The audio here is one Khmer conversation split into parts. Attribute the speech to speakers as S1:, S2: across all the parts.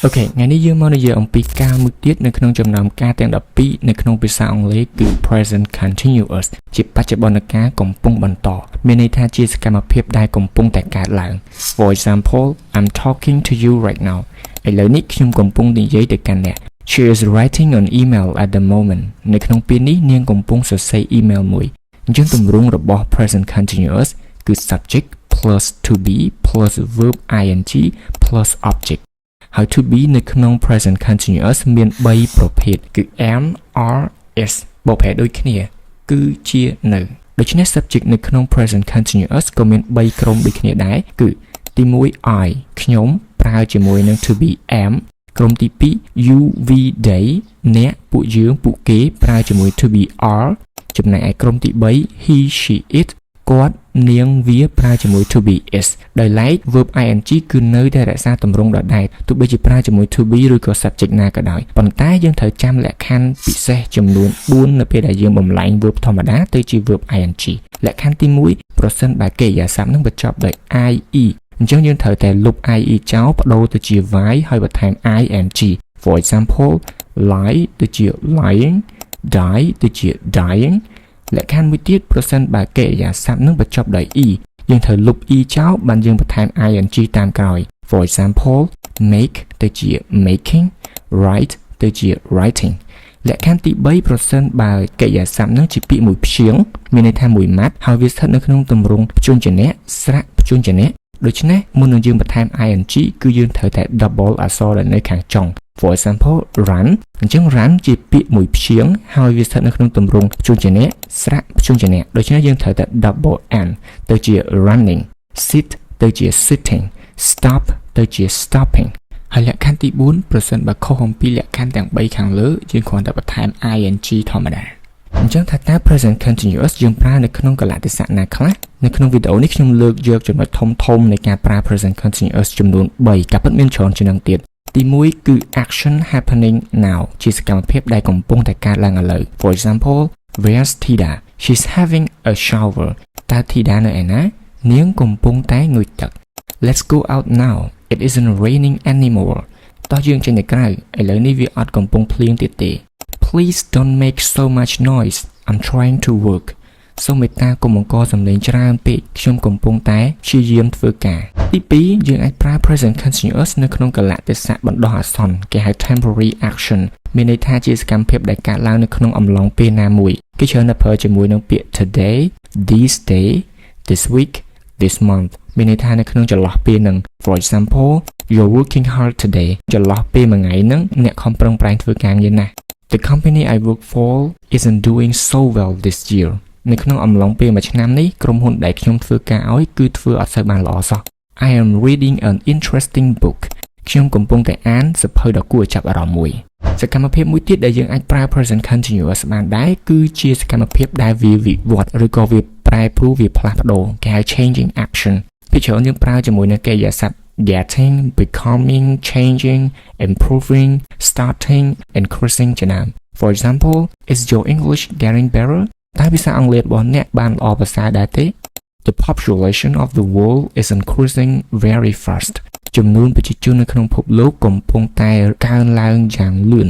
S1: Ok ថ្ងៃនេះយើងមកនិយាយអំពីការមួយទៀតនៅក្នុងចំណោមការទាំង12នៅក្នុងភាសាអង់គ្លេសគឺ present continuous ជាបច្ចុប្បន្នកាលកំពុងបន្តមានន័យថាជាសកម្មភាពដែលកំពុងតែកើតឡើង For example I'm talking to you right now ឥឡូវនេះខ្ញុំកំពុងនិយាយទៅកាន់អ្នក She is writing an email at the moment នៅក្នុងពេលនេះនាងកំពុងសរសេរ email មួយអញ្ចឹងទម្រង់របស់ present continuous គឺ subject plus to be plus verb ing plus object How to be នៅក្នុង present continuous មាន3ប្រភេទគឺ am are is បកប្រែដូចគ្នាគឺជានៅដូច្នេះ subject នៅក្នុង present continuous ក៏មាន3ក្រុមដូចគ្នាដែរគឺទី1 I ខ្ញុំប្រើជាមួយនឹង to be am ក្រុមទី2 you we they អ្នកពួកយើងពួកគេប្រើជាមួយ to be are ចំណែកឯក្រុមទី3 he she it គាត់នាងវាប្រើជាមួយ to be is ដោយឡែក verb ing គឺនៅតែរក្សាទម្រង់ដដែលទោះបីជាប្រើជាមួយ to be ឬក៏ subject ណាក៏ដោយប៉ុន្តែយើងត្រូវចាំលក្ខខណ្ឌពិសេសចំនួន4នៅពេលដែលយើងបំលែង verb ធម្មតាទៅជា verb ing លក្ខខណ្ឌទី1ប្រសិនបើកិរិយាសព្ទនឹងបញ្ចប់ដោយ ie អញ្ចឹងយើងត្រូវតែលុប ie ចោលបដូរទៅជា y ហើយបន្ថែម ing for example lie ទៅជា lying die ទៅជា dyingលក្ខខណ្ឌមួយទៀតប្រសិនបើកិរិយាសព្ទនឹងបញ្ចប់ដោយ e យើងត្រូវលុប e ចោលបានយើងបន្ថែម ing តាមក្រោយ for example make ទៅជា making write ទៅជា writing លក្ខខណ្ឌទី3ប្រសិនបើកិរិយាសព្ទនឹងជាពាក្យមួយព្យាង្គមានន័យថាមួយម៉ាត់ហើយវាស្ថិតនៅក្នុងទម្រង់ព្យញ្ជនៈស្រៈព្យញ្ជនៈដូច្នេះមុននឹងយើងបន្ថែម ing គឺយើងត្រូវតែ double អក្សរដែលនៅខាងចុងFor example run អញ្ចឹង run ជាពាក្យមួយព្យាង្គហើយវាស្ថិតនៅក្នុងទម្រង់ព្យញ្ជនៈស្រៈព្យញ្ជនៈដូច្នេះយើងត្រូវតែ double n ទៅជា running sit ទៅជា sitting stop ទៅជា stopping ហើយលក្ខខណ្ឌទី4ប្រសិនបើខុសអំពីលក្ខខណ្ឌទាំង3ខាងលើយើងគ្រាន់តែបន្ថែម ing ធម្មតាអញ្ចឹងថាតើ present continuous យើងប្រើនៅក្នុងកលៈទេសៈណាខ្លះនៅក្នុងវីដេអូនេះខ្ញុំលើកយកចំណុចធំៗនៃការប្រើ present continuous ចំនួន3ការពិតមានច្រើនជាងនឹងទៀតទី1គឺ action happening now ជាសកម្មភាពដែលកំពុងតែកើតឡើងឥឡូវ For example where's Tida she's having a shower តើ Tida នៅឯណានាងកំពុងតែងូតទឹក Let's go out now it isn't raining anymore តោះយើងចេញទៅក្រៅឥឡូវនេះវាអត់កំពុងភ្លៀងទៀតទេ Please don't make so much noise I'm trying to work សូមមេត្តាកុំបង្កសំឡេងច្រើនពេកខ្ញុំកំពុងតែព្យាយាមធ្វើការទី2យើងអាចប្រើ present continuous នៅក្នុងកលៈទេសៈបណ្ដោះអាសន្នគេហៅ temporary action មានន័យថាជាសកម្មភាពដែលកើតឡើងនៅក្នុងអំឡុងពេលណាមួយគេច្រើនតែប្រើជាមួយនឹងពាក្យ today this day this week this month មានន័យថានៅក្នុងចន្លោះពេលហ្នឹង For example you're working hard today ចន្លោះពេលមួយថ្ងៃហ្នឹងអ្នកខំប្រឹងប្រែងធ្វើការងារណាស់ The company I work for isn't doing so well this year នៅក្នុងអំឡុងពេលមួយឆ្នាំនេះក្រុមហ៊ុនដែលខ្ញុំធ្វើការឲ្យគឺធ្វើអត់សូវបានល្អសោះ I am reading an interesting book ខ្ញុំកំពុងតែអានសៀវភៅដ៏គួរឲ្យចាប់អារម្មណ៍មួយសកម្មភាពមួយទៀតដែលយើងអាចប្រើ present continuous បានដែរគឺជាសកម្មភាពដែលវាវិវត្តឬក៏វាប្រែប្រួលវាផ្លាស់ប្ដូរគេហៅ changing action ពីច្រើនយើងប្រើជាមួយនឹងកិរិយាសព្ទ getting becoming changing improving starting increasing ជាដើម For example is your English getting better តើភាសាអង់គ្លេសរបស់អ្នកបានល្អប្រសើរដែរទេ The population of the world is increasing very fast ចំនួនប្រជាជននៅក្នុងពិភពលោកកំពុងតែកើនឡើងយ៉ាងលឿន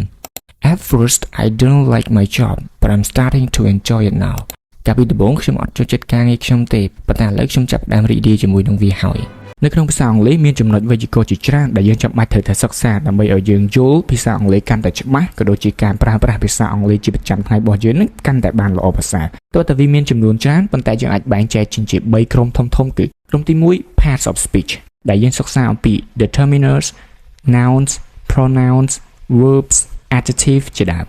S1: At first I didn't like my job but I'm starting to enjoy it now កាលពីដំបូងខ្ញុំអត់ចូលចិត្តការងារខ្ញុំទេប៉ុន្តែឥឡូវខ្ញុំចាប់ផ្ដើមរីករាយជាមួយនឹងវាហើយនៅក្នុងភាសាអង់គ្លេសមានចំណុចវេយ្យាករណ៍ជាច្រើនដែលយើងចាំបាច់ត្រូវតែសិក្សាដើម្បីឲ្យយើងយល់ភាសាអង់គ្លេសកាន់តែច្បាស់ក៏ដូចជាការប្រើប្រាស់ភាសាអង់គ្លេសជាប្រចាំថ្ងៃរបស់យើងនឹងកាន់តែបានល្អប្រសើរទោះតែវាមានចំនួនច្រើនប៉ុន្តែយើងអាចបែងចែកជា3ក្រុមធំៗគឺក្រុមទី1 parts of speech ដែលយើងសិក្សាអំពី determiners nouns pronouns verbs adjective ជាដើម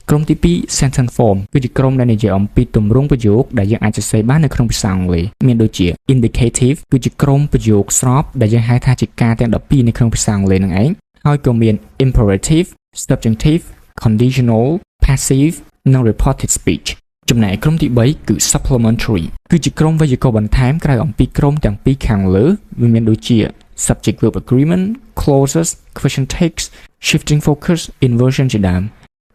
S1: ក្រុមទី2 sentence form គឺជាក្រុមដែលនិយាយអំពីទម្រង់ប្រយោគដែលយើងអាចសរសេរបាននៅក្នុងភាសាអង់គ្លេសមានដូចជា indicative គឺជាក្រុមប្រយោគស្របដែលយើងហៅថាជាការទាំង12នៅក្នុងភាសាអង់គ្លេសនឹងឯងហើយក៏មាន imperative subjunctive conditional passive និង reported speech ចំណែកក្រុមទី3គឺ supplementary គឺជាក្រុមវេយ្យាករណ៍បន្ថែមក្រៅអំពីក្រុមទាំងពីរខាងលើវាមានដូចជា subject verb agreement clauses question text shifting focus inversion ជាដើម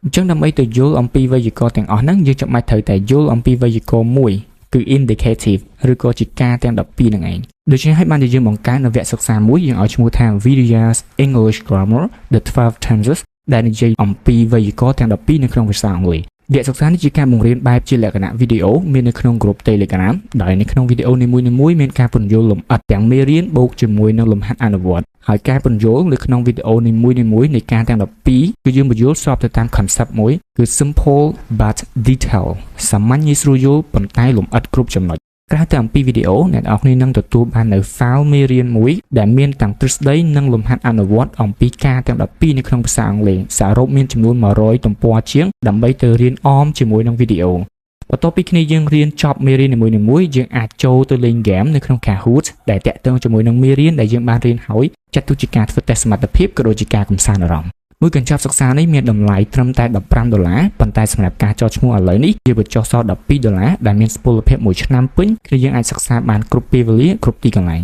S1: អញ្ចឹងដើម្បីទៅយល់អំពីវេយ្យាករណ៍ទាំងអស់ហ្នឹងយើងចាំបាច់ត្រូវតែយល់អំពីវេយ្យាករណ៍មួយ គឺ indicative ឬក៏ជាការទាំង12ហ្នឹងឯងដូច្នេះហើយបានយើងបង្កើតនៅវគ្គសិក្សាមួយយើងឲ្យឈ្មោះថា Videos English Grammar The 12 Tenses ដែលនិយាយអំពីវេយ្យាករណ៍ទាំង12នៅក្នុងភាសាអង់គ្លេសវគ្គសិក្សានេះជាការបង្រៀនបែបជាលក្ខណៈវីដេអូមាននៅក្នុងក្រុម Telegram ដោយនៅក្នុងវីដេអូនីមួយៗមានការពន្យល់លម្អិតទាំងមេរៀនបូកជាមួយនឹងលំហាត់អនុវត្តហើយការពន្យល់នៅក្នុងវីដេអូនីមួយៗនៃការទាំង12គឺយើងបញ្យល់ស្របទៅតាម concept មួយគឺ simple but detail សាមញ្ញងាយស្រួលយល់ប៉ុន្តែលម្អិតគ្រប់ចំណុចក្រៅពីអំពីវីដេអូអ្នកនរគ្នានឹងទទួលបាននៅ file មេរៀនមួយដែលមានទាំងទ្រឹស្ដីនិងលំហាត់អនុវត្តអំពីការទាំង12នៅក្នុងភាសាអង់គ្លេសសរុបមានចំនួន100ទំព័រជាងដើម្បីទៅរៀនអមជាមួយនឹងវីដេអូបន្ទាប់ពីគ្នាយើងរៀនចប់មេរៀននីមួយៗយើងអាចចូលទៅលេងហ្គេមនៅក្នុង Kahoot ដែលតាក់ទងជាមួយនឹងមេរៀនដែលយើងបានរៀនហើយចាត់ទុកជាការធ្វើតេស្តសមត្ថភាពក៏ដូចជាការកម្សាន្តអារម្មណ៍មួយកញ្ចប់សិក្សានេះមានតម្លៃត្រឹមតែ$15ប៉ុន្តែសម្រាប់ការចោះឈ្មោះឥឡូវនេះវាបញ្ចុះសល់$12ដែលមានសុពលភាព1ឆ្នាំពេញគឺយើងអាចសិក្សាបានគ្រប់ពេលវេលាគ្រប់ទីកន្លែង